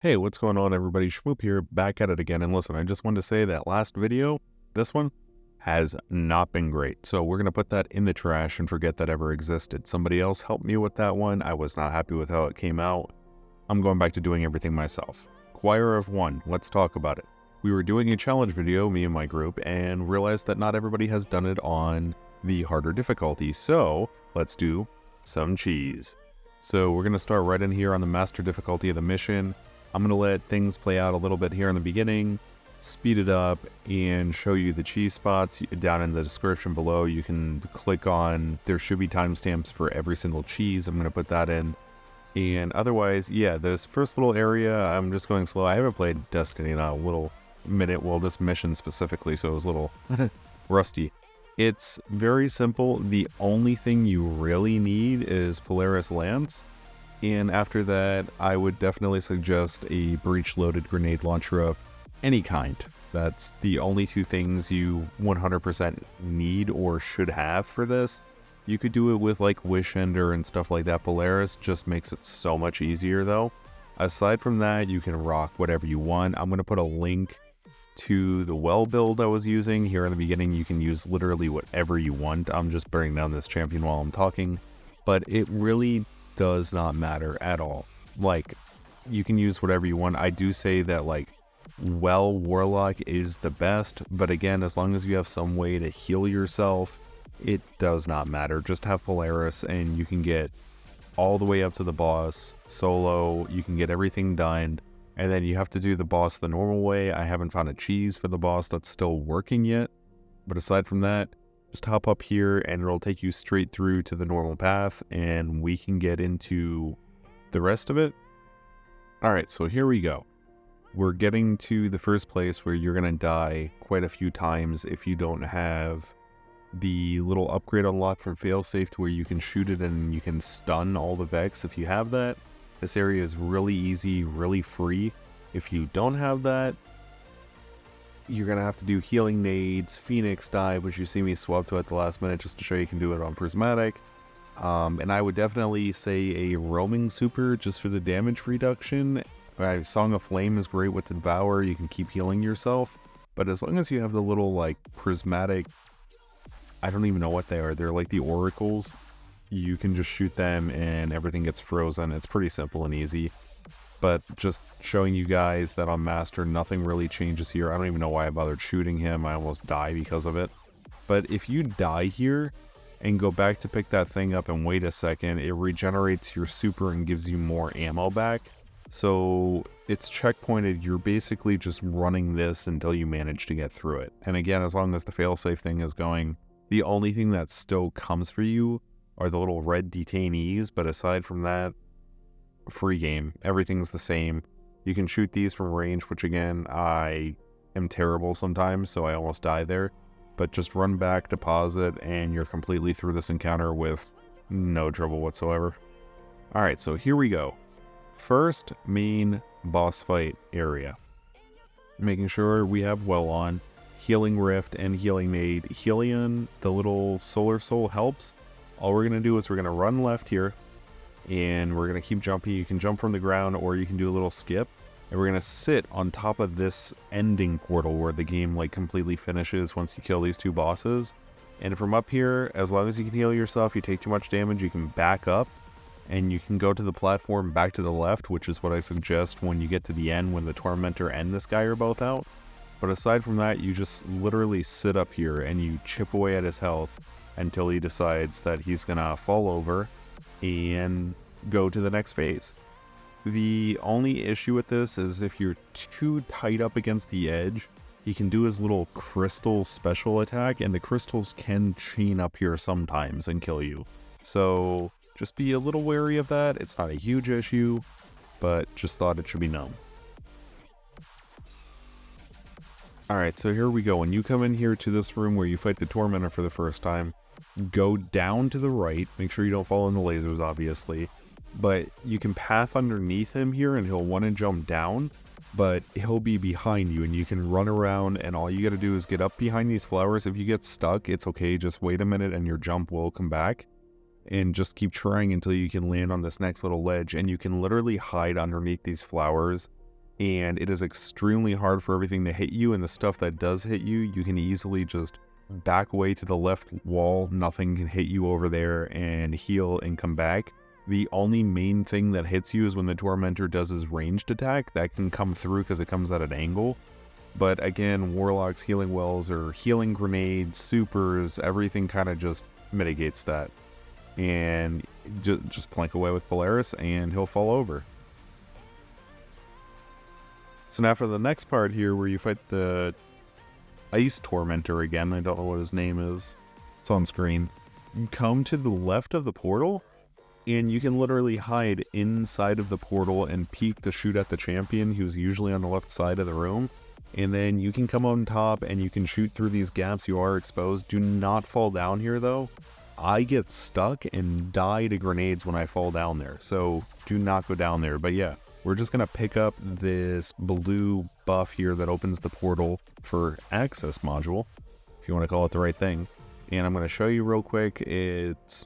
Hey, what's going on everybody? Shmoop here, back at it again. And listen, I just wanted to say that last video, this one, has not been great. So we're going to put that in the trash and forget that ever existed. Somebody else helped me with that one. I was not happy with how it came out. I'm going back to doing everything myself. Choir of One, let's talk about it. We were doing a challenge video, me and my group, and realized that not everybody has done it on the harder difficulty. So let's do some cheese. So we're going to start right in here on the master difficulty of the mission. I'm going to let things play out a little bit here in the beginning, speed it up, and show you the cheese spots. Down in the description below, you can click on, there should be timestamps for every single cheese. I'm going to put that in. And otherwise, yeah, this first little area, I'm just going slow. I haven't played Destiny in a little minute, well, this mission specifically, so it was a little rusty. It's very simple. The only thing you really need is Polaris Lance. And after that, I would definitely suggest a breech-loaded grenade launcher of any kind. That's the only two things you 100% need or should have for this. You could do it with like Wish Ender and stuff like that. Polaris just makes it so much easier though. Aside from that, you can rock whatever you want. I'm going to put a link to the well build I was using here in the beginning. You can use literally whatever you want. I'm just burning down this champion while I'm talking, but it really does not matter at all. Like, you can use whatever you want. I do say that like Warlock is the best, but again, as long as you have some way to heal yourself, it does not matter. Just have Polaris and you can get all the way up to the boss solo. You can get everything done, and then you have to do the boss the normal way. I haven't found a cheese for the boss that's still working yet, but aside from that, just hop up here and it'll take you straight through to the normal path, and we can get into the rest of it. Alright, so here we go. We're getting to the first place where you're going to die quite a few times if you don't have the little upgrade unlocked from failsafe to where you can shoot it and you can stun all the Vex. If you have that, this area is really easy, really free. If you don't have that, you're going to have to do healing nades, Phoenix dive, which you see me swap to at the last minute just to show you can do it on Prismatic. And I would definitely say a roaming super just for the damage reduction. Song of Flame is great with the Devour, you can keep healing yourself. But as long as you have the little like Prismatic, I don't even know what they are, they're like the oracles. You can just shoot them and everything gets frozen. It's pretty simple and easy. But just showing you guys that on Master, nothing really changes here. I don't even know why I bothered shooting him. I almost die because of it. But if you die here and go back to pick that thing up and wait a second, it regenerates your super and gives you more ammo back. So it's checkpointed. You're basically just running this until you manage to get through it. And again, as long as the failsafe thing is going, the only thing that still comes for you are the little red detainees. But aside from that, free game. Everything's the same. You can shoot these from range, which again, I am terrible sometimes, so I almost die there. But just run back, deposit, and you're completely through this encounter with no trouble whatsoever. Alright, so here we go. First main boss fight area. Making sure we have well on. Healing Rift and Healing Nade. Helion, the little Solar Soul helps. All we're going to do is we're going to run left here. And we're going to keep jumping. You can jump from the ground or you can do a little skip. And we're going to sit on top of this ending portal where the game like completely finishes once you kill these two bosses. And from up here, as long as you can heal yourself, you take too much damage, you can back up. And you can go to the platform back to the left, which is what I suggest when you get to the end when the Tormentor and this guy are both out. But aside from that, you just literally sit up here and you chip away at his health until he decides that he's going to fall over and go to the next phase. The only issue with this is if you're too tight up against the edge, he can do his little crystal special attack, and the crystals can chain up here sometimes and kill you. So just be a little wary of that. It's not a huge issue, but just thought it should be known. Alright, so here we go. When you come in here to this room where you fight the Tormentor for the first time, go down to the right. Make sure you don't fall in the lasers, obviously. But you can path underneath him here and he'll want to jump down, but he'll be behind you and you can run around, and all you got to do is get up behind these flowers. If you get stuck, it's okay. Just wait a minute and your jump will come back. And just keep trying until you can land on this next little ledge, and you can literally hide underneath these flowers and it is extremely hard for everything to hit you, and the stuff that does hit you, you can easily just back away to the left wall, nothing can hit you over there, and heal and come back. The only main thing that hits you is when the Tormentor does his ranged attack. That can come through because it comes at an angle. But again, Warlock's healing wells or healing grenades, supers, everything kind of just mitigates that. And just plank away with Polaris and he'll fall over. So now for the next part here where you fight the Ice Tormentor again, I don't know what his name is, it's on screen. You come to the left of the portal and you can literally hide inside of the portal and peek to shoot at the champion who's usually on the left side of the room. And then you can come on top and you can shoot through these gaps. You are exposed. Do not fall down here though. I get stuck and die to grenades when I fall down there. So do not go down there. But yeah, we're just going to pick up this blue buff here that opens the portal for access module, if you want to call it the right thing. And I'm going to show you real quick. It's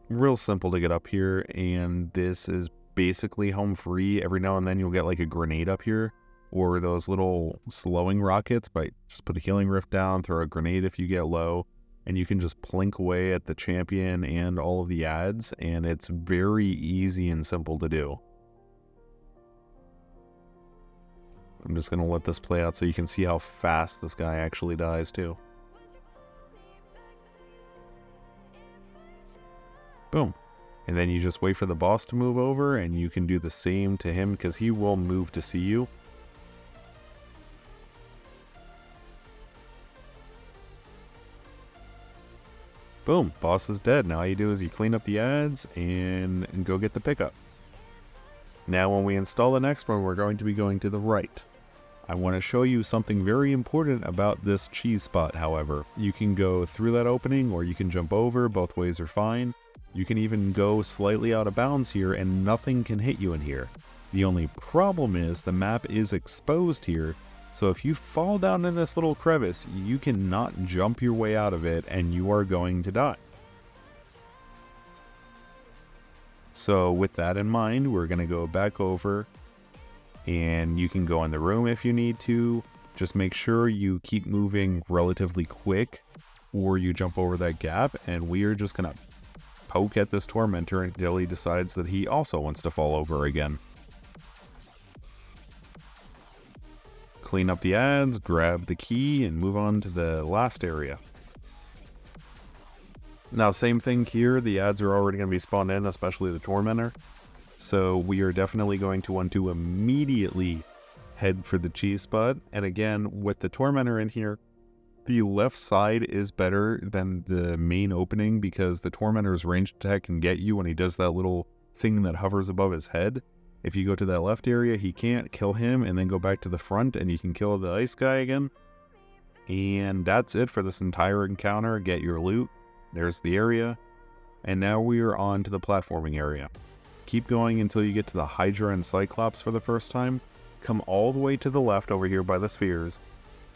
real simple to get up here. And this is basically home free. Every now and then you'll get like a grenade up here, or those little slowing rockets, but just put a healing rift down, throw a grenade if you get low, and you can just plink away at the champion and all of the ads, and it's very easy and simple to do. I'm just going to let this play out so you can see how fast this guy actually dies too. Boom. And then you just wait for the boss to move over, and you can do the same to him because he will move to see you. Boom, boss is dead. Now all you do is you clean up the ads and go get the pickup. Now when we install the next one, we're going to be going to the right. I want to show you something very important about this cheese spot, however. You can go through that opening or you can jump over, both ways are fine. You can even go slightly out of bounds here and nothing can hit you in here. The only problem is the map is exposed here. So if you fall down in this little crevice, you cannot jump your way out of it and you are going to die. So with that in mind, we're going to go back over and you can go in the room if you need to. Just make sure you keep moving relatively quick or you jump over that gap, and we are just going to poke at this Tormentor until he decides that he also wants to fall over again. Clean up the ads, grab the key, and move on to the last area. Now, same thing here. The ads are already going to be spawned in, especially the Tormentor. So we are definitely going to want to immediately head for the cheese spot. And again, with the Tormentor in here, the left side is better than the main opening because the Tormentor's ranged attack can get you when he does that little thing that hovers above his head. If you go to that left area, he can't kill him, and then go back to the front and you can kill the ice guy again. And that's it for this entire encounter. Get your loot. There's the area. And now we are on to the platforming area. Keep going until you get to the Hydra and Cyclops for the first time. Come all the way to the left over here by the spheres,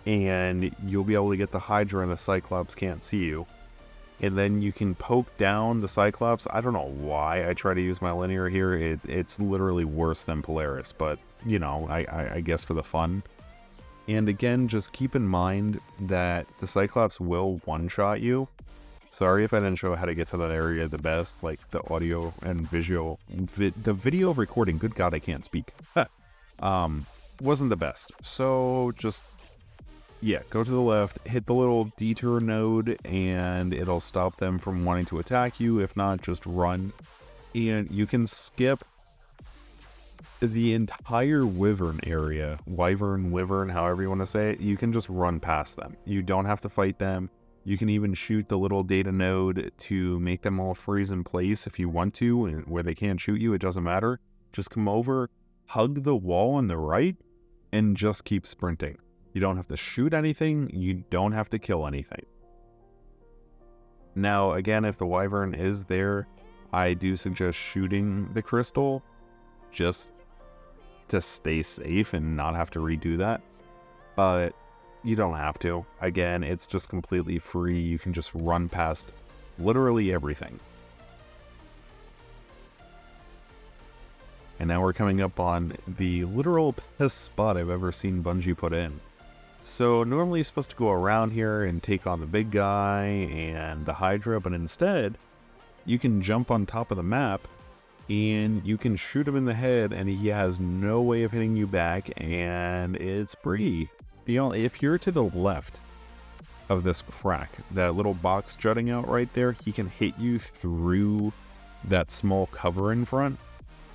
and you'll be able to get the Hydra and the Cyclops can't see you. And then you can poke down the Cyclops. I don't know why I try to use my linear here. It's literally worse than Polaris, but, you know, I guess for the fun. And again, just keep in mind that the Cyclops will one-shot you. Sorry if I didn't show how to get to that area the best, like the audio and visual. The video recording, good God, I can't speak. Wasn't the best. So just... yeah, go to the left, hit the little detour node, and it'll stop them from wanting to attack you. If not, just run. And you can skip the entire Wyvern area. Wyvern, however you want to say it. You can just run past them. You don't have to fight them. You can even shoot the little data node to make them all freeze in place if you want to, and where they can't shoot you, it doesn't matter. Just come over, hug the wall on the right, and just keep sprinting. You don't have to shoot anything. You don't have to kill anything. Now, again, if the Wyvern is there, I do suggest shooting the crystal just to stay safe and not have to redo that. But you don't have to. Again, it's just completely free. You can just run past literally everything. And now we're coming up on the literal best spot I've ever seen Bungie put in. So normally you're supposed to go around here and take on the big guy and the Hydra, but instead you can jump on top of the map and you can shoot him in the head and he has no way of hitting you back, and it's free. If you're to the left of this crack, that little box jutting out right there, he can hit you through that small cover in front.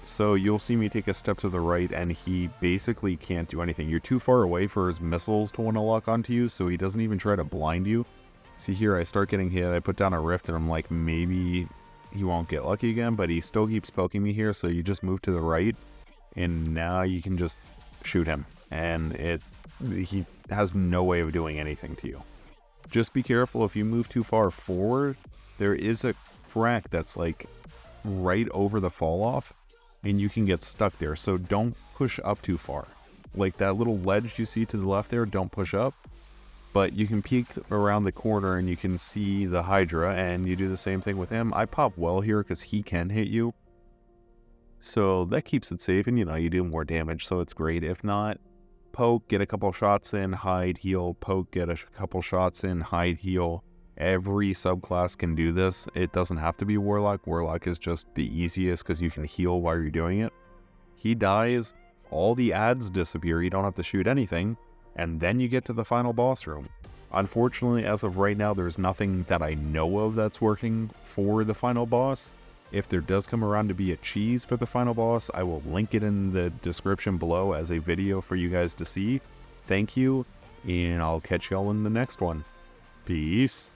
So you'll see me take a step to the right and he basically can't do anything. You're too far away for his missiles to want to lock onto you, so he doesn't even try to blind you. See here, I start getting hit, I put down a rift and I'm like, maybe he won't get lucky again, but he still keeps poking me here, so you just move to the right and now you can just shoot him. And he has no way of doing anything to you. Just be careful if you move too far forward. There is a crack that's like right over the fall off, and you can get stuck there, so don't push up too far. Like that little ledge you see to the left there, don't push up, but you can peek around the corner and you can see the Hydra, and you do the same thing with him. I pop well here because he can hit you, so that keeps it safe, and you do more damage, so it's great. If not, poke, get a couple shots in, hide, heal, poke, get a couple shots in, hide, heal. Every subclass can do this. It doesn't have to be Warlock. Warlock is just the easiest because you can heal while you're doing it. He dies, all the ads disappear, you don't have to shoot anything, and then you get to the final boss room. Unfortunately, as of right now, there's nothing that I know of that's working for the final boss. If there does come around to be a cheese for the final boss, I will link it in the description below as a video for you guys to see. Thank you, and I'll catch y'all in the next one. Peace.